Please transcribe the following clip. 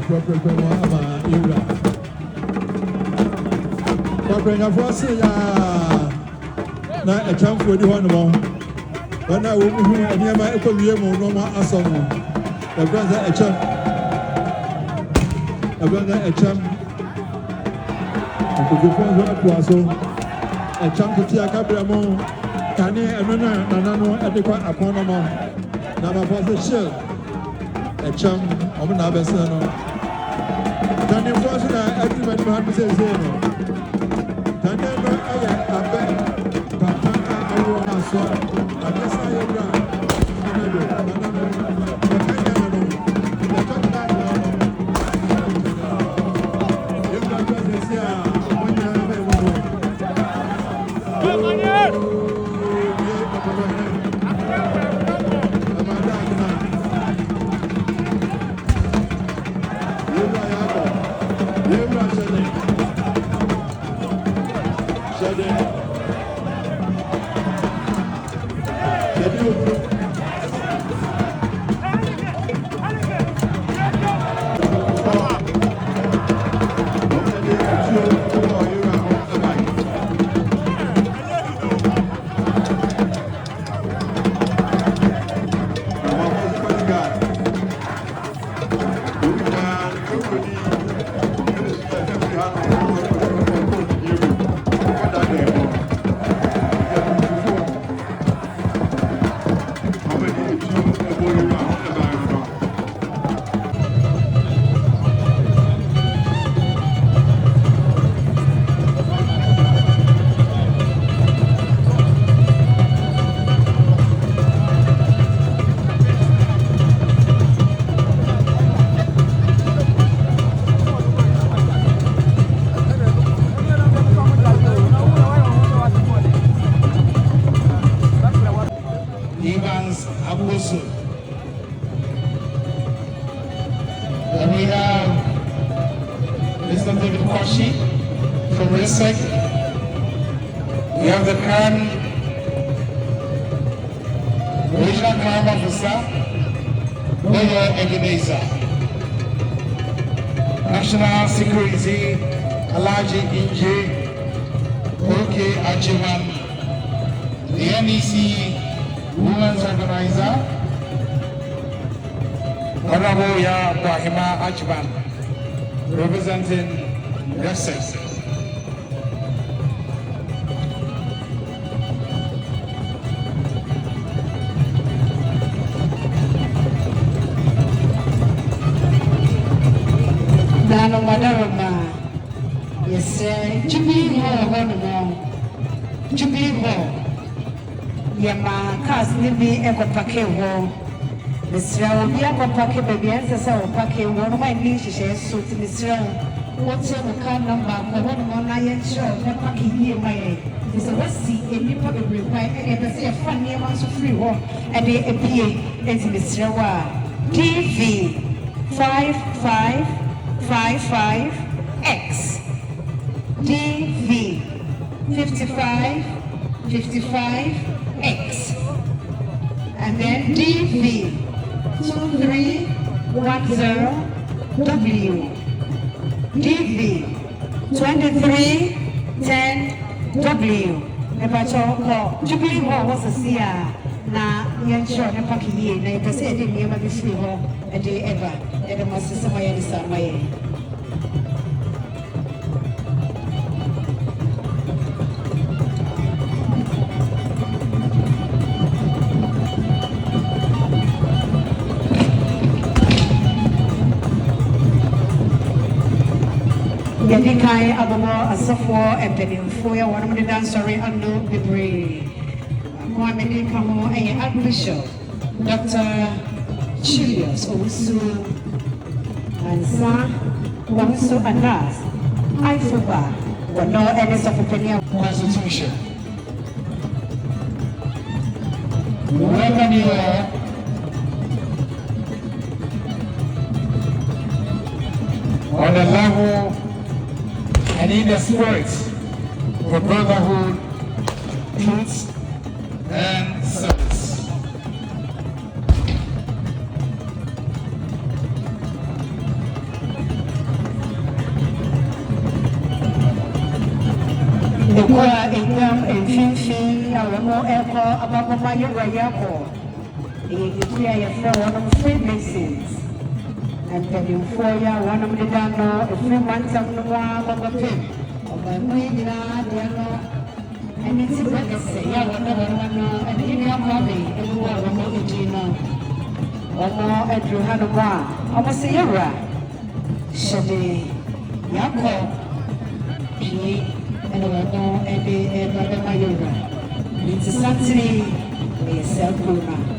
prepare ama ira. Prepare for say ya na a chance for the one more. When I will be near my economy no more asom. The brother a chance. A brother a chance. To the phone to us a chance to see a cabramo. Can you no adequate upon a mom? Now for the shield. A chum of an abyssal. Can you force everybody who had to say zero? Can you know I bet Papa I want to swap? I guess I am And we have Mr. David Kwashi from RISEC. We have the CAN Regional Crime Officer, Boyo Ebenezer. National Security, Alaji Inji, OK Ajiman. The NEC Women's Organizer, Honorable Ya Bahima Ajban, representing RISEC. Nano Madarama, yes, Jubilee Hall, Jubilee Hall. Yama, cast me ever packet home. Mr. Obiako Pake baby answers our packet, one of my niches, so to Mr. What's your car number? One more iron show, not packing here my head. There's a Westie, a new public reply, and I say a funny amount of free war, and they appear as Mr. TV 5555X DV 5555X and then DV 2310W DV 2310W. Jubilee Hall was a seer. Na yansho na pakiye na ipese edi niyama bifri ho edi eba edi masisa maya ni samaye. Yadi kai abomo asafo empenimfo ya wanamde dansori anu bibri. Mohammed Kamo and Archbishop Dr. Julius Owusu and Sa Wamiso Anas Ifoba were no enemies of opinion Constitution. Welcome you all. On the level and in the spirit for brotherhood, truth, and service. Yokora Engam and Finfi, our echo above my Yako. If you are one of Freemasons. And then you for ya one of the dano, a few months of the one of the pin. Of the Medina, Diano, and it's a legacy. Yeah, and in your mommy, and you are one of the Gino. Or more at Ruhanova, almost a year. Shadi Yako, P, and a Mayoga. It's a Saturday, a self-program.